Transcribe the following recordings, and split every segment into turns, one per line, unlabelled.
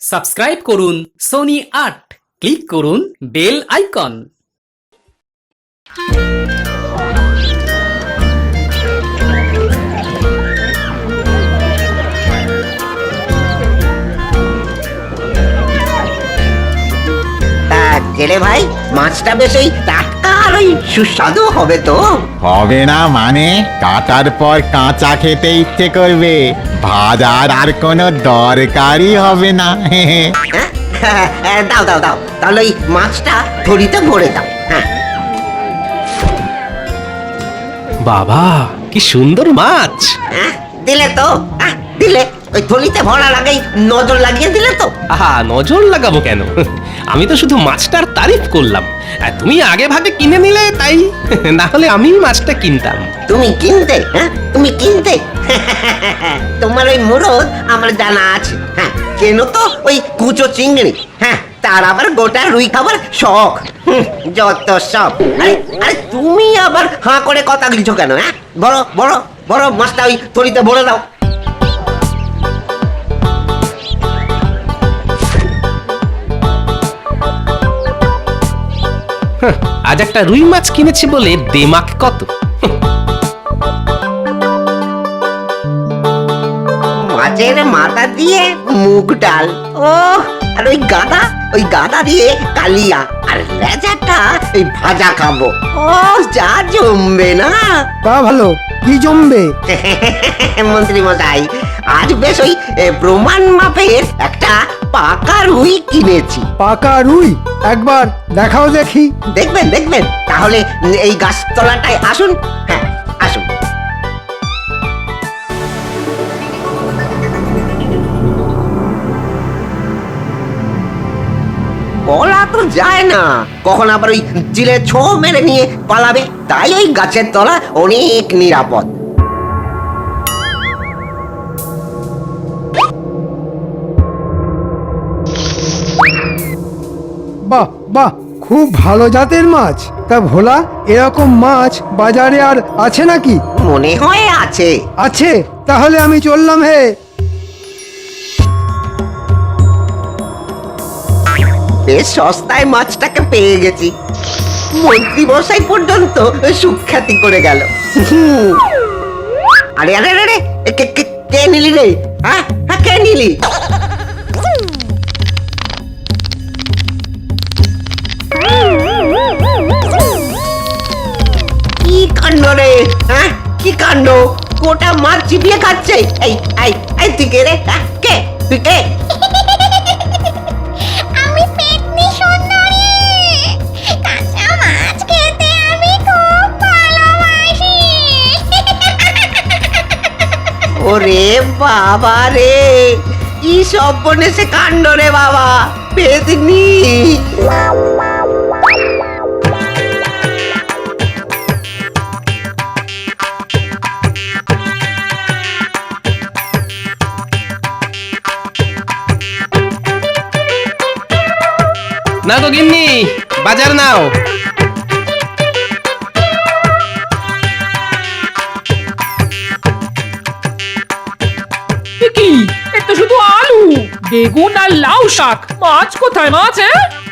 Subscribe করুন Sony ৮, click করুন bell icon.
জেলে ভাই, মাছটা বেশ ওই টাটকা আর ওই সুস্বাদু হবে তো?
হবে না মানে? কাটার পর কাঁচা খেতে ইচ্ছে করবে, ভাজার আর কোনো দরকারই হবে না।
দাও দাও দাও, তাহলে ওই মাছটা থলিতে ভরে দাও। হ্যাঁ,
বাবা কি সুন্দর মাছ!
দিলে তো, দিলে ওই থলিতে ভরার আগেই নজর লাগিয়ে দিলে তো।
আহা, নজর লাগাবো কেন? আমি তো শুধু মাছটার তারিফ করলাম, আর তুমি আগে ভাগে কিনে নিলে তাই। না হলে আমি মাছটা কিনতাম।
তুমি কিনতে? তুমি কিনতে? তোমার ওই মুরদ আমার জানা আছে। হ্যাঁ, কেন তো ওই কুচো চিংড়ি, হ্যাঁ তার আবার গোটা রুই খাবার শখ। যত সব। আরে আরে, তুমি আবার হাঁ করে কথা বলছো কেন? হ্যাঁ, বড় বড় বড় মাছটা ওই থলিতে ভরে দাও।
আজ একটা রুই মাছ কিনেছি বলে দেমাক কত।
মাছের মাথা দিয়ে মুগ ডাল, ও আর ওই গাদা দিয়ে কালিয়া, আর লেজাটা ওই ভাজা খাবো। ও যা জমবে না।
তা ভালো, কি জমবে?
মন্ত্রী মশাই, আজ বেশ ওই প্রমাণ মাপের একটা পাকা রুই কিনেছি।
পাকা রুই? একবার দেখাও দেখি।
দেখবেন দেখবেন, তাহলে এই গাছতলাটায় আসুন। হ্যাঁ, আসুন। বলা তো যায় না, কখন আবার ওই চিলে ছো মেরে নিয়ে পালাবে, তাই ওই গাছের তলা অনেক নিরাপদ।
বাহ বাহ, খুব ভালো জাতের মাছ। তা ভোলা, এরকম মাছ বাজারে আর আছে নাকি?
মনে হয় আছে।
আছে? তাহলে আমি চললাম হে।
বেশ সস্তায় মাছটাকে পেয়ে গেছি। মন্ত্রী মশাই পর্যন্ত সুখ্যাতি করে গেল। আরে আরে আরে, কে নিলি রে? হ্যাঁ হ্যাঁ, কে নিলি? কি কাণ্ড রে? হ্যাঁ, কি কাণ্ড! গোটা মাছ চিবিয়ে খাচ্ছে। এই এই এই, তুই কে রে? হ্যাঁ, কে? তুই কে?
আমি পেটনি সুন্দরী। কাঁচা মাছ খেতে আমি খুব ভালোবাসি।
ওরে বাবা রে, কি সর্বনেশে কাণ্ড রে বাবা! পেতনি!
না গো গিন্নি, বাজার নাও।
কি এটা? শুধু আলু, বেগুন আর লাউ শাক। মাছ কোথায়? মাছ?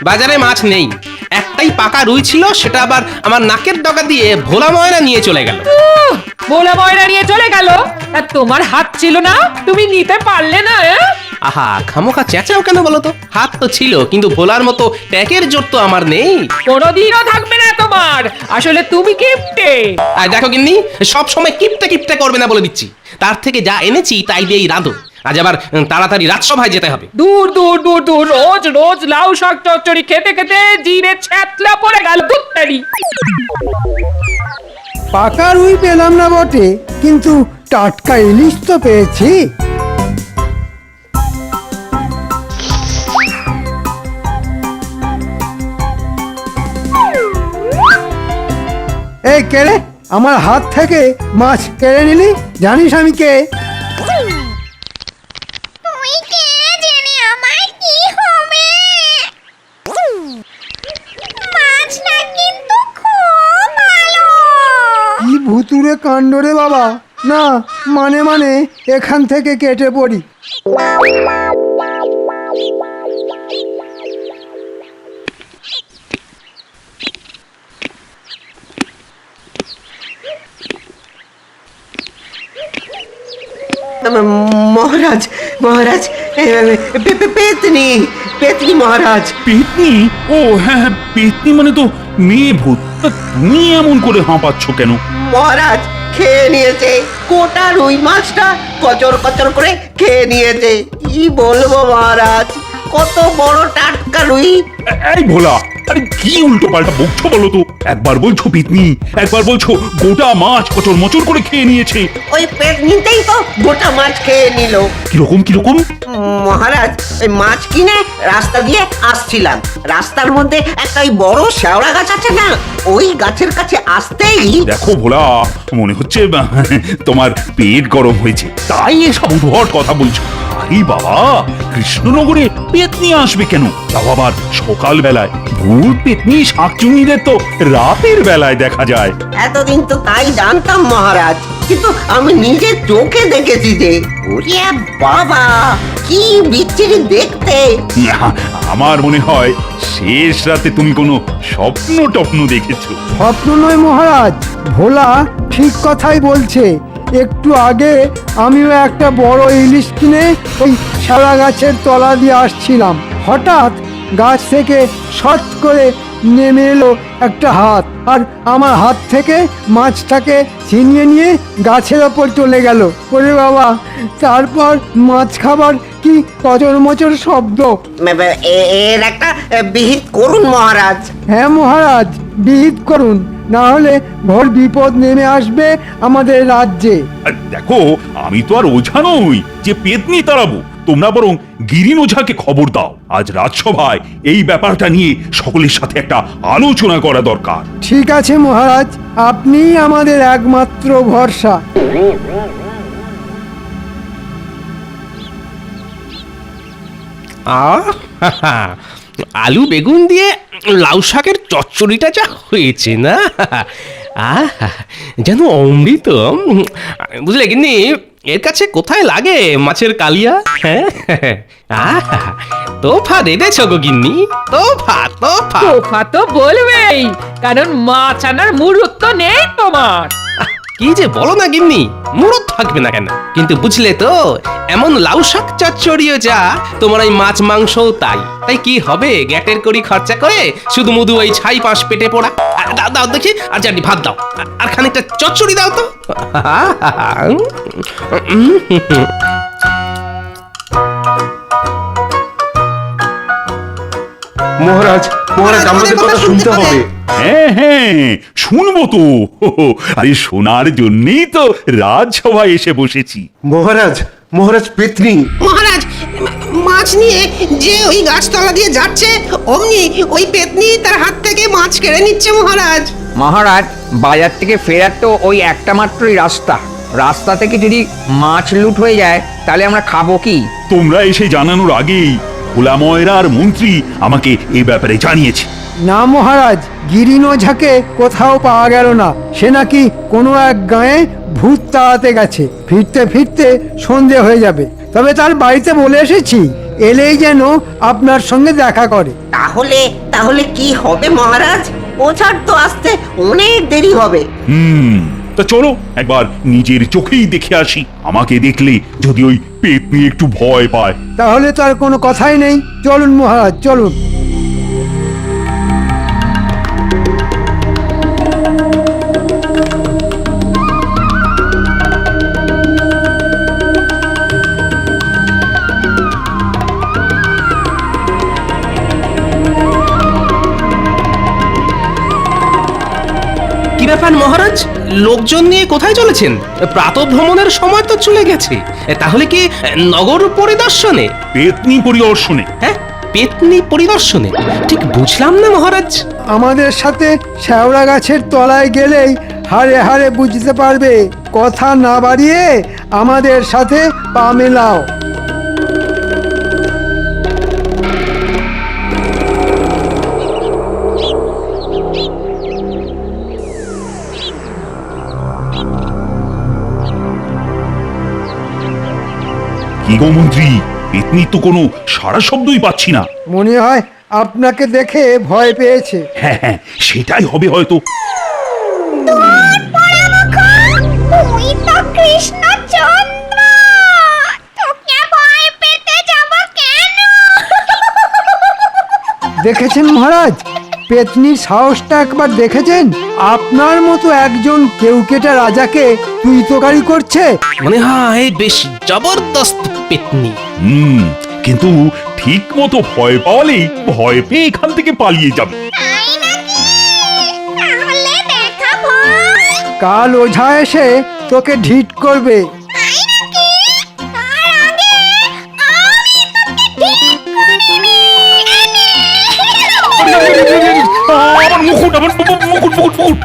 বাজারে মাছ নেই। একটাই পাকা রুই ছিল, সেটা আবার আমার নাকের ডগা দিয়ে ভোলা ময়না নিয়ে চলে গেল।
ভোলা ময়না নিয়ে চলে গেল? আর তোমার হাত ছিল না? তুমি নিতে পারলে না?
আহা, খামোখা চেঁচাও কেন বলো তো? হাত তো ছিল, কিন্তু ভোলার মতো ট্যাকের জোর তো আমার নেই।
কোনোদিনও থাকবে না তোমার। আসলে তুমি কিপটে।
আর দেখো গিন্নি, সব সময় কিপটে কিপটে করবে না বলে দিচ্ছি। তার থেকে যা এনেছি তাই দিয়েই রাঁধো। আজ আবার তাড়াতাড়ি রাজসভায় যেতে হবে।
দূর দূর দূর দূর, রোজ রোজ লাউ শাক চচ্চড়ি খেতে খেতে জিভে ছ্যাতলা পড়ে গেল। দুত্তারি!
পাকা রুই পেলাম না বটে, কিন্তু টাটকা ইলিশ তো পেয়েছি। এই কে রে? আমার হাত থেকে মাছ কেড়ে নিলি? জানিস আমি কে?
তুই কে জেনে আমার কি হবে? মাছটা কিন্তু খুব ভালো।
কি ভুতুরে কাণ্ড রে বাবা! না, মানে এখান থেকে কেটে পড়ি।
মহারাজ মহারাজ পেতনি পেতনি মহারাজ।
পেতনি? ও হ্যাঁ হ্যাঁ, পেতনি মানে তো মেয়ে ভূত। তা তুমি এমন করে হাঁপাচ্ছ কেন?
মহারাজ খেয়ে নিয়েছে গোটা রুই মাছটা, কচর কচর করে খেয়ে নিয়েছে। কি বলবো মহারাজ, কত বড় টাটকা রুই।
এই ভোলা, আরে কি উল্টো পাল্টা বকছো বলো তো? একবার বলছো পেতনি, একবার বলছো গোটা মাছ কচর মচর করে খেয়ে নিয়েছে।
ওই পেতনিতেই তো গোটা মাছ খেয়ে নিল।
কিরকম কিরকম?
মহারাজ ওই মাছ কিনে রাস্তা দিয়ে আসছিলাম, রাস্তার মধ্যে একটা ওই বড় শেওড়া গাছ আছে না, ওই গাছের কাছে আসতেই
দেখো ভোলা, মনে হচ্ছে তোমার পেট গরম হয়েছে, তাই এসব উদ্ভট কথা বলছো। আরে বাবা, কৃষ্ণনগরে পেতনি আসবে কেন? তাও আবার সকাল বেলায়। ভূত পেতনি শাকচুন্নিদের তো রাতের বেলায় দেখা যায়।
এতদিন তো তাই জানতাম মহারাজ, কিন্তু আমি নিজের চোখে দেখেছি যে, ওরে বাবা কি বিচ্ছিরি দেখতে।
আমার মনে হয় শেষ রাতে তুমি কোনো স্বপ্ন টপ্ন দেখেছো।
স্বপ্ন নয় মহারাজ, ভোলা ঠিক কথাই বলছে। একটু আগে আমিও একটা বড় ইলিশ কিনে ওই শালা গাছের তলা দিয়ে আসছিলাম, হঠাৎ গাছ থেকে শট করে নেমে এলো একটা হাত, আর আমার হাত থেকে মাছটাকে ছিনিয়ে নিয়ে গাছের ওপর চলে গেল। ওরে বাবা, তারপর মাছ খাবার কি কচর মচর শব্দ।
এর একটা বিহিত করুন মহারাজ।
হ্যাঁ মহারাজ, বিহিত করুন, না হলে ঘোর বিপদ নেমে আসবে আমাদের রাজ্যে।
আর দেখো, আমি তো আর ওঝা নই যে পেতনি তাড়াবো। তোমরা বরং গিরিন ওঝাকে খবর দাও। আজ রাজসভায় এই ব্যাপারটা নিয়ে সকলের সাথে একটা আলোচনা করা দরকার।
ঠিক আছে মহারাজ, আপনি আমাদের একমাত্র ভরসা।
আলু বেগুন দিয়ে লাউ শাকের চচ্চড়িটা যা হয়েছে না, যেন অমৃত। বুঝলে কিন্তু এর কাছে কোথায় লাগে মাছের কালিয়া? হ্যাঁ, তোফা দেবেছ গো গিন্নি, তোফা তোফা।
তোফা তো বলবেই, কারণ মাছ আনার মুহূর্ত নেই তোমার।
কি যে বলো না গিন্নি, মুরত থাকবে না কেন? কিন্তু বুঝলে তো, এমন লাউ শাক চচ্চড়িও যা, তোমার ওই মাছ মাংসও তাই। তাই কি হবে গ্যাটের করি খরচা করে শুধু মুধু ওই ছাই পাশ পেটে পড়া? দাও দাও দেখি, আর চারটি ভাত দাও, আর খানিকটা চচ্চড়ি দাও তো।
মহারাজ মহারাজ আমাদের কথা শুনতে হবে।
হ্যাঁ হ্যাঁ, শুনবো তো। আরে শোনার জন্যই তো রাজসভায় এসে বসেছি।
মহারাজ মহারাজ পেতনি।
মহারাজ, মাছ নিয়ে যে ওই গাছতলা দিয়ে যাচ্ছে, অমনি ওই পেতনি তার হাত থেকে মাছ কেড়ে নিচ্ছে মহারাজ।
মহারাজ, বাজার থেকে ফেরার তো ওই একটা মাত্রই রাস্তা, রাস্তা থেকে যদি মাছ লুট হয়ে যায় তাহলে আমরা খাবো কি?
তোমরা এসে জানানোর আগেই ভোলা ময়রা আর মন্ত্রী আমাকে এ ব্যাপারে জানিয়েছে।
না মহারাজ, গিরিন ওঝাকে কোথাও পাওয়া গেল না। সে নাকি কোনো এক গাঁয়ে ভূত তাড়াতে গেছে, ফিরতে ফিরতে সন্ধে হয়ে যাবে। তবে তার বাড়িতে বলে এসেছি, এলেই যেন আপনার সঙ্গে দেখা করে।
তাহলে তাহলে কি হবে মহারাজ? ওঝার তো আসতে অনেক দেরি হবে।
তা চলো একবার নিজের চোখেই দেখে আসি। আমাকে দেখলে যদি ওই পেতনি একটু ভয় পায়।
তাহলে তো আর কোনো কথাই নেই, চলুন মহারাজ চলুন।
ব্যাপার মহারাজ, লোকজন নিয়ে কোথায় চলেছেন? প্রাতঃভ্রমণের সময় তো চলে গেছে, তাহলে কি নগর পরিদর্শনে?
পেতনি পরিদর্শনে?
হ্যাঁ, পেতনি পরিদর্শনে? ঠিক বুঝলাম না মহারাজ।
আমাদের সাথে শেওড়া গাছের তলায় গেলেই হাড়ে হাড়ে বুঝতে পারবে। কথা না বাড়িয়ে আমাদের সাথে পা মেলাও।
কি গো মন্ত্রী, পেতনি তো কোনো সারা শব্দই পাচ্ছি না।
মনে হয় আপনাকে দেখে ভয় পেয়েছে।
হ্যাঁ হ্যাঁ, সেটাই হবে হয়তো।
তুই তো কৃষ্ণচন্দ্র।
দেখেছেন মহারাজ, পেতনির সাহসটা একবার দেখেছেন? আপনার মতো একজন কেউকেটা রাজাকে তুই তোকারি করছে।
মনে হয় বেশ জবরদস্ত পেতনি।
কিন্তু ঠিক মতো ভয় পাওয়ালেই ভয় পেয়ে এখান থেকে পালিয়ে যাবে।
তাই নাকি? তাহলে দেখা ভয়।
কাল ওঝা এসে তোকে ঢিট করবে।
তাই নাকি? তার আগে আমি তোকে ঠিক করে নিই।
আমার মুকুট, আমার মুকুট।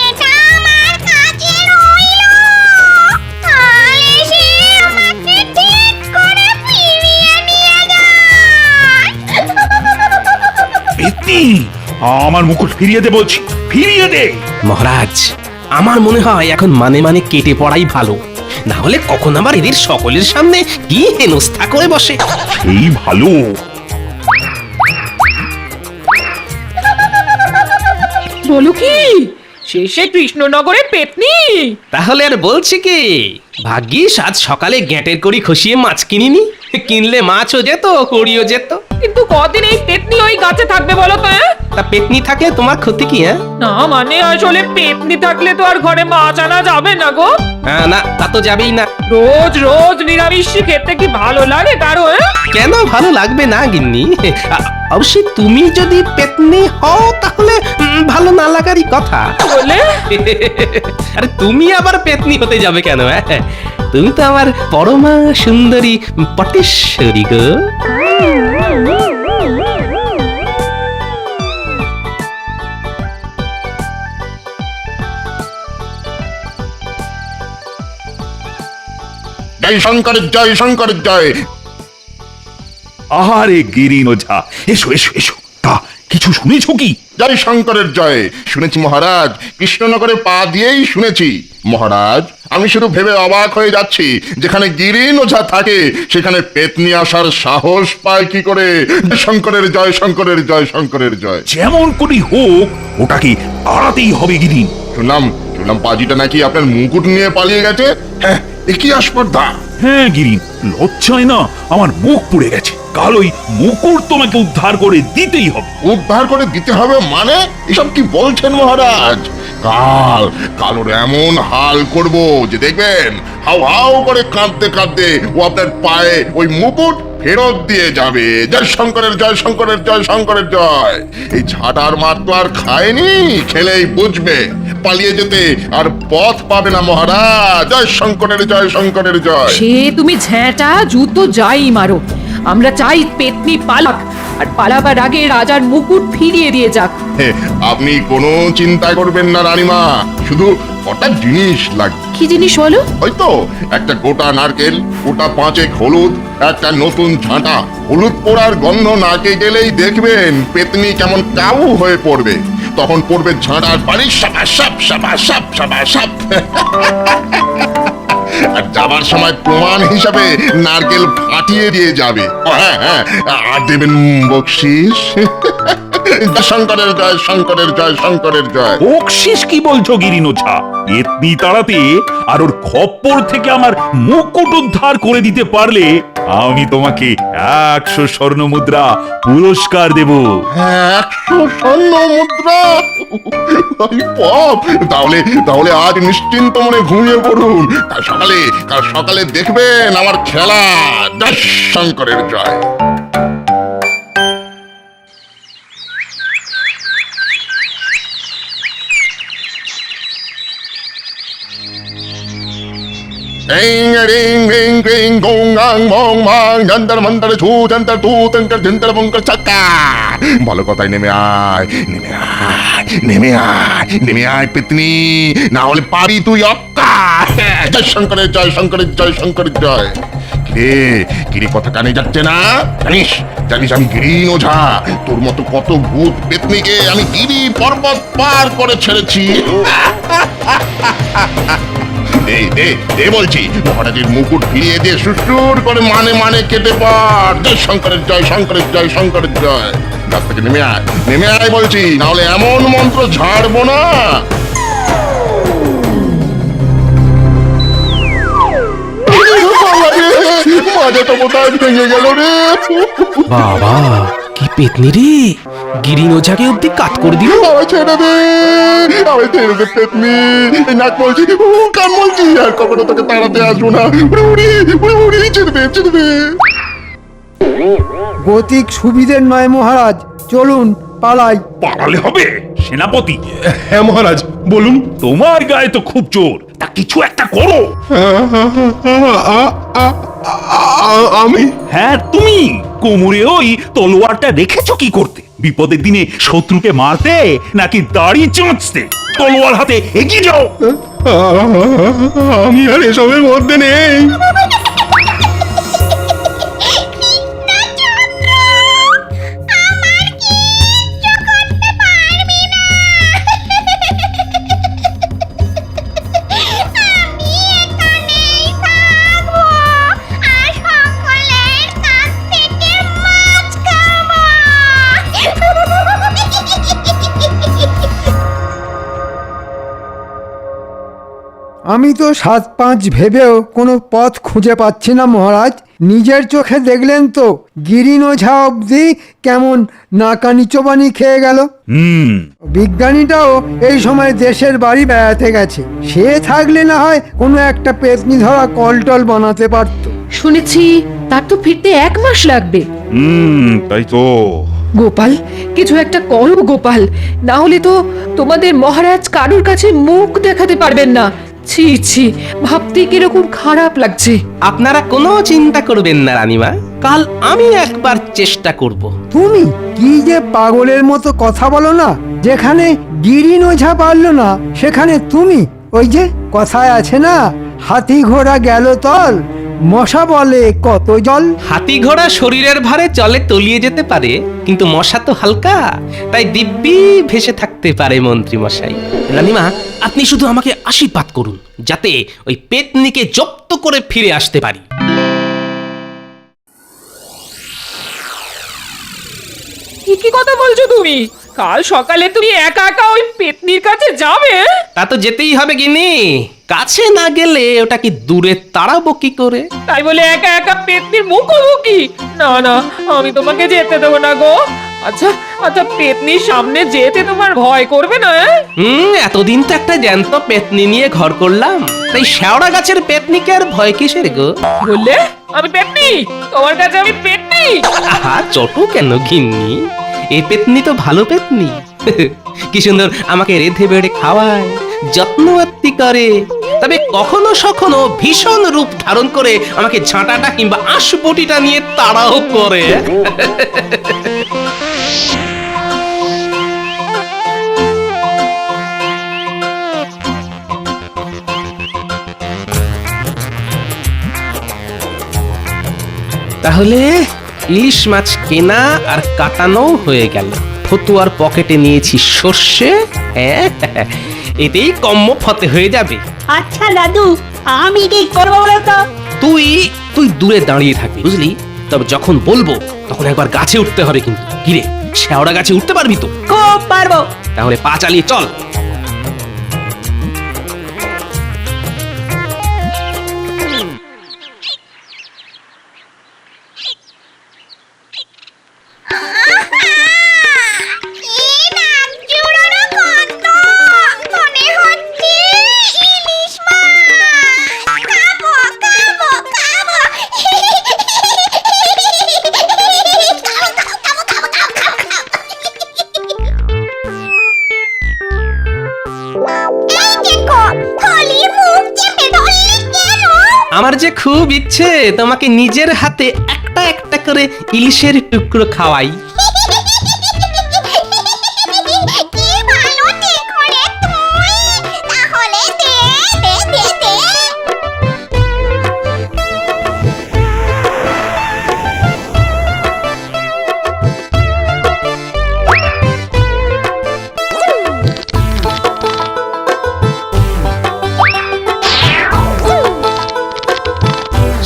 এটা আমার কাছে রইলো। কাল এসে আমাকে ঠিক করে ফিরিয়ে নিয়ে যায়।
পেতনি, আমার মুকুট ফিরিয়ে দে বলছি, ফিরিয়ে দে।
মহারাজ, আমার মনে হয় এখন মানে কেটে পড়াই ভালো, না হলে কখন আবার এদের সকলের সামনে কি হেনস্থা করে বসে।
এই ভালো।
বলো কি শেষে কৃষ্ণনগরে পেতনি?
তাহলে আর বলছি কি, ভাগ্যিস আজ সকালে গ্যাটের কড়ি খসিয়ে মাছ কিনিনি, কিনলে মাছও যেত কড়িও যেত।
কিন্তু কদিন এই পেতনি ওই গাছে থাকবে বলো তো?
তা পেতনি থাকলে তোমার ক্ষতি কি?
না মানে আসলে পেতনি থাকলে তো আর ঘরে মাছ আনা যাবে না গো।
না, তা তো যাবেই না।
রোজ রোজ নিরামিষ খেতে কি ভালো লাগে কারো?
কেন ভালো লাগবে না গিন্নি? অবশ্যই তুমি যদি পেতনি হও তাহলে ভালো না লাগারই কথা।
বলে
আরে তুমি আবার পেতনি হতে যাবে কেন? তুমি তো আমার পরমা সুন্দরী পটেশ্বরী গো।
জয় শঙ্করের জয়, শঙ্করের জয়।
আরে গিরিন ওঝা, এসো এসো এসো। তা কিছু শুনেছো কি?
জয় শঙ্করের জয়। শুনেছি মহারাজ, কৃষ্ণনগরে পা দিয়েই শুনেছি। মহারাজ, আমি শুধু ভেবে অবাক হয়ে যাচ্ছি, যেখানে গিরিন ওঝা থাকে সেখানে পেতনি আসার সাহস পায় কি করে? শঙ্করের জয়, শঙ্করের জয়, শঙ্করের জয়।
যেমন করি হোক ওটাকে তাড়াতেই হবে গিরিন।
শুনলাম পাজিটা নাকি আপনার মুকুট নিয়ে পালিয়ে গেছে। হ্যাঁ, এ কি আস্পর্ধা!
হ্যাঁ গিরিন, লজ্জায় না আমার মুখ পুড়ে গেছে। কাল ওই মুকুট তোমাকে উদ্ধার করে দিতেই হবে।
উদ্ধার করে দিতে হবে মানে? এসব কি বলছেন মহারাজ? কাল ওর এমন হাল করব যে দেখবেন হাউ হাউ করে কাঁদতে কাঁদতে ও আপনার পায়ে ওই মুকুট ফেরত দিয়ে যাবে। জয় শঙ্করের জয়, শঙ্করের জয়, শঙ্করের জয়। এই ঝাঁটার মার তো আর খায়নি, খেলেই বুঝবে। পালিয়ে যেতে আর পথ পাবে না মহারাজ। জয় শঙ্করের জয়, শঙ্করের জয়।
সে তুমি ঝ্যাঁটা জুতো যাই মারো, আমরা চাই পেতনি পালাক, আর পালাবার আগে রাজার মুকুট ফিরিয়ে দিয়ে যাক।
আপনি কোনো চিন্তা করবেন না রানীমা, শুধু কটা জিনিস লাগবে।
কি জিনিস বলো?
হয়তো একটা গোটা নারকেল, গোটা 5 হলুদ, একটা নতুন ঝাঁটা। হলুদ পোড়ার গন্ধ নাকে গেলেই দেখবেন পেতনি কেমন কাবু হয়ে পড়বে। তখন পড়বে ঝাঁটার পানি সাপা সাপ সাপা সাপ সাপা সাপ। আর যাবার সময় প্রমাণ হিসাবে নারকেল ফাটিয়ে দিয়ে যাবে। হ্যাঁ, আর দেবেন বকশিস। শঙ্করের জয়, শঙ্করের জয়, শঙ্করের জয়।
বকশিস কি বলছো গিরিন ওঝা? পেতনি তাড়াতে আর ওর খপ্পর থেকে আমার মুকুট উদ্ধার করে দিতে পারলে আমি তোমাকে 100 স্বর্ণ মুদ্রা পুরস্কার দেব।
100 স্বর্ণ মুদ্রা? তাহলে আজ নিশ্চিন্ত মনে ঘুমিয়ে পড়ুন। কাল সকালে দেখবেন আমার খেলা। জয় শঙ্করের জয়। Ring a ring ring ring gong gang mong mang jantar mantar ছু jantar tu tantar jantar bongkar চাকা। ভালো কথাই নেমে আয় পেতনি, না হলে পারি তুই অক্কা। জয় শঙ্করের জয়, শঙ্করের জয়, শঙ্করের জয়। কিরে কথা কানে যাচ্ছে না? জানিস আমি গিরিন ওঝা। তোর মতো কত ভূত পেতনিকে আমি গিরি পর্বত পার করে ছেড়েছি। বলছি মহারাজের মুকুট ফিরিয়ে দিয়ে সুর করে মানে কেটে পার। জয় শঙ্করের জয়, শঙ্করের জয়, শঙ্করের জয়। গাছ থেকে নেমে আয় বলছি, না হলে এমন মন্ত্র ঝাড়বো না। মাথাটা বোধহয় ভেঙে গেল রে।
বাবা, কি পেতনি রে, গিরিন ওঝাকে অব্দি কাত করে দিল।
আমায় ছেড়ে দে, আমায় ছেড়ে দে পেতনি, এই নাক বলছি, কান বলছি, আর কখনো তোকে তাড়াতে আসবো না। উড়ি উড়ি উড়ি, ছেড়ে দে, ছেড়ে দে।
গতিক সুবিধের নয় মহারাজ, চলুন পালাই।
পালালে হবে সেনাপতি?
হ্যাঁ মহারাজ, বলুন।
তোমার গায়ে তো খুব জোর, তা কিছু একটা করো।
আমি
হ্যাঁ তুমি কোমরে ওই তলোয়ারটা রেখেছো কি করতে? বিপদের দিনে শত্রুকে মারতে নাকি দাড়ি চাঁচতে? তলোয়ার হাতে এগিয়ে যাও।
আমি আর এসবের মধ্যে নেই।
আমি তো 7-5 ভেবেও কোনো পথ খুঁজে পাচ্ছি না মহারাজ। নিজের চোখে দেখলেন তো গিরিন ওঝা অবধি কেমন নাকানি চোবানি খেয়ে গেল। বিজ্ঞানীটাও এই সময় দেশের বাড়ি বেড়াতে গেছে। সে থাকলে না হয় কোনো একটা পেতনি ধরা কলটল বানাতে পারত।
শুনেছি তার তো ফিরতে 1 মাস লাগবে।
তাই তো।
গোপাল, কিছু একটা করো গোপাল, না হলে তো তোমাদের মহারাজ কারোর কাছে মুখ দেখাতে পারবেন না। ছি ছি, ভাবতে কিরকম খারাপ লাগছে।
আপনারা কোনো চিন্তা করবেন না রানীমা, কাল আমি একবার চেষ্টা করব।
তুমি কি যে পাগলের মতো কথা বলো না, যেখানে গিরিন ওঝা পারলো না সেখানে তুমি। ওই যে কথায় আছে না, হাতি ঘোড়া গেল তল, মশা বলে কত জল।
হাতি ঘোড়া শরীরের ভারে জলে তলিয়ে যেতে পারে, কিন্তু মশা তো হালকা, তাই দিব্যি ভেসে থাকতে পারে মন্ত্রী মশাই। রানীমা, আপনি শুধু আমাকে আশীর্বাদ করুন, যাতে ওই পেতনিকে জব্দ করে ফিরে আসতে পারি।
কি কথা বলছো তুমি? কাল সকালে তুমি একা একা ওই পেতনির কাছে যাবে?
তা তো যেতেই হবে গিন্নি, কাছে না গেলে ওটা কি দূরে তাড়াবো কি করে?
তাই বলে একা একা পেতনির মুখোমুখি? না না, আমি তোমাকে যেতে দেবো না গো। আচ্ছা আচ্ছা, পেতনির সামনে যেতে তোমার ভয় করবে না?
এতদিন তো একটা জ্যান্ত পেতনি নিয়ে ঘর করলাম, তাই শেওড়া গাছের পেতনিকে আর ভয় কিসের গো?
বললে আমি পেতনি? তোমার কাছে আমি পেতনি?
আহা, ছোট কেন গিন্নি, এই পেতনি তো ভালো পেতনি। কি সুন্দর আমাকে রেধে বেড়ে খাওয়ায়, যত্ন আত্তি করে, তবে কখনো সখনো ভীষণ রূপ ধারণ করে আমাকে ঝাঁটাটা কিংবা আঁশবটিটা নিয়ে তাড়াও করে। তাহলে ইলিশ মাছ কেনা আর কাটানো হয়ে গেল। ফতুয়ার পকেটে নিয়েছি সর্ষে, এতেই কম্ম ফতে হয়ে যাবে।
আচ্ছা দাদু, আমি কি করবো বলো তো?
তুই দূরে দাঁড়িয়ে থাকবি, বুঝলি? তবে যখন বলবো তখন একবার গাছে উঠতে হবে কিন্তু। কিরে, শেওড়া গাছে উঠতে পারবি তো?
খুব পারবো।
তাহলে পা চালিয়ে চল। আমার যে খুব ইচ্ছে তোমাকে নিজের হাতে একটা একটা করে ইলিশের টুকরো খাওয়াই।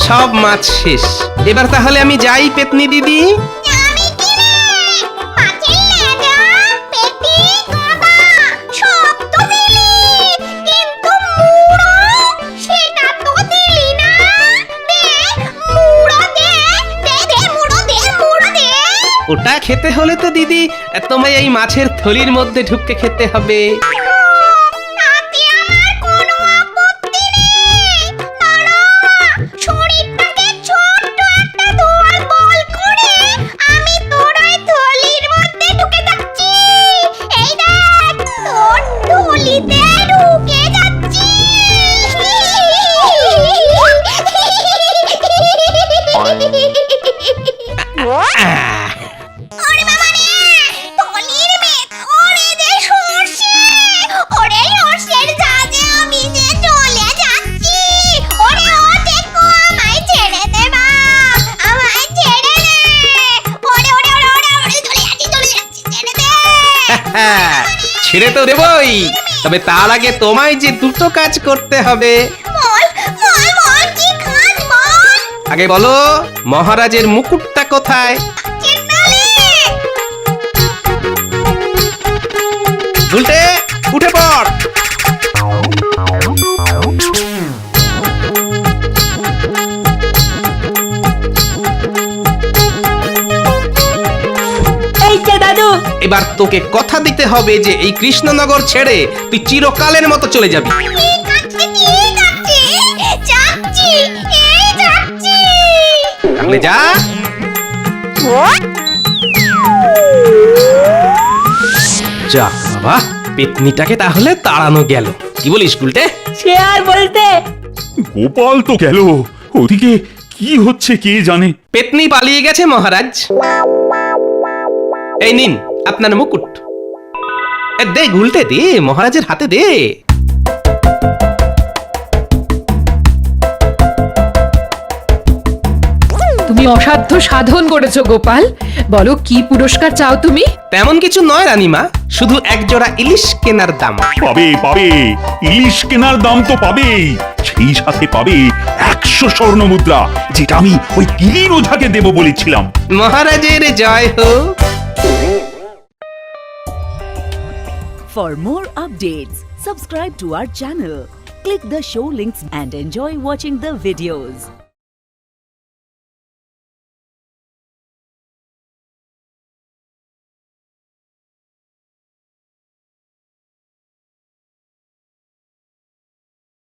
সব মাছ শেষ, এবার তাহলে আমি যাই পেতনি দিদি। ওটা খেতে হলে তো দিদি তোমায় এই মাছের থলির মধ্যে ঢুকে খেতে হবে।
তাতে আমার কোনো আপত্তি নেই। দাঁড়া, শরীরটাকে ছোট্ট একটা দোয়াল বল করে আমি তোর ওই থলির মধ্যে ঢুকে যাচ্ছি। এই দেখ, তোর থলিতে ঢুকে যাচ্ছি। ওরে বাবা রে, থলির ভেতরে যে সর্ষে, ওরে সর্ষের ঝাঁজে আমি যে চলে যাচ্ছি। ওরে ও দেখো, আমায় ছেড়ে দে মা, আমায় ছেড়ে দে। ওরে ওরে ওরে ওরে ওরে চলে যাচ্ছি, ছেড়ে দে।
ছেড়ে তো দেবই, তবে তার আগে তোমায় যে দুটো কাজ করতে হবে।
বল বল বল, কি কাজ বল?
আগে বলো মহারাজের মুকুটটা কোথায়?
চেন্নালে
উল্টে উঠে পড়।
এই যে দাদু,
এবার তোকে কথা দিতে হবে যে এই কৃষ্ণনগর ছেড়ে তুই চিরকালের মতো চলে যাবি।
ঠিক আছে ঠিক আছে, যাচ্ছি, এই যাচ্ছি।
তাহলে যা। যাক বাবা, পেতনিটাকে তাহলে তাড়ানো গেল। কি বলিস উল্টে?
সে আর বলতে।
গোপাল তো গেল, ওদিকে কি হচ্ছে কে জানে।
পেতনি পালিয়ে গেছে মহারাজ। এই নিন আপনার মুকুট। দে উল্টে দে, মহারাজের হাতে দে।
তুমি অসাধ্য সাধন করেছো গোপাল। বলো কি পুরস্কার চাও তুমি?
তেমন কিছু নয় রানীমা, শুধু এক জোড়া ইলিশ কেনার দাম।
পাবে পাবে, ইলিশ কেনার দাম তো পাবেই, সেই সাথে পাবে 100 স্বর্ণ মুদ্রা, যেটা আমি ওই কিলির ওঝাকে দেব বলেছিলাম।
মহারাজের জয় হোক।
For more updates, subscribe to our channel, click the show links and enjoy watching the videos.